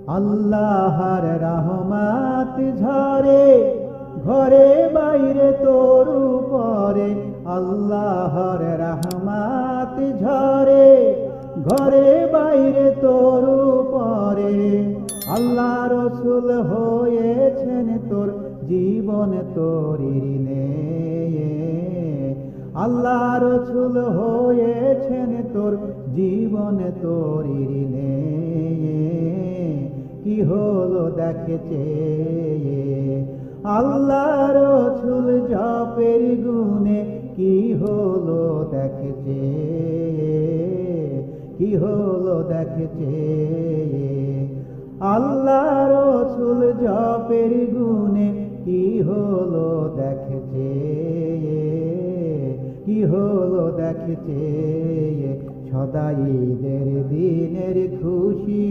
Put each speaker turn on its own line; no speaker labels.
আল্লাহর রহমত ঝরে ঘরে বাইরে তোর উপরে, আল্লাহর রহমত ঝরে ঘরে বাইরে তোর উপরে। আল্লাহ রসুল হয়েছেন তোর জীবন তোরি ঋণে, আল্লাহ রসুল হয়েছেন তোর জীবন তোরি ঋণে। কি হলো দেখেছে আল্লাহ রসুল জপের গুণে, কি হলো দেখেছে, কি হলো দেখেছে আল্লাহ রসুল জপের গুণে, কি হলো দেখেছে, কি হলো দেখেছে। সদা ঈদের দিনের খুশি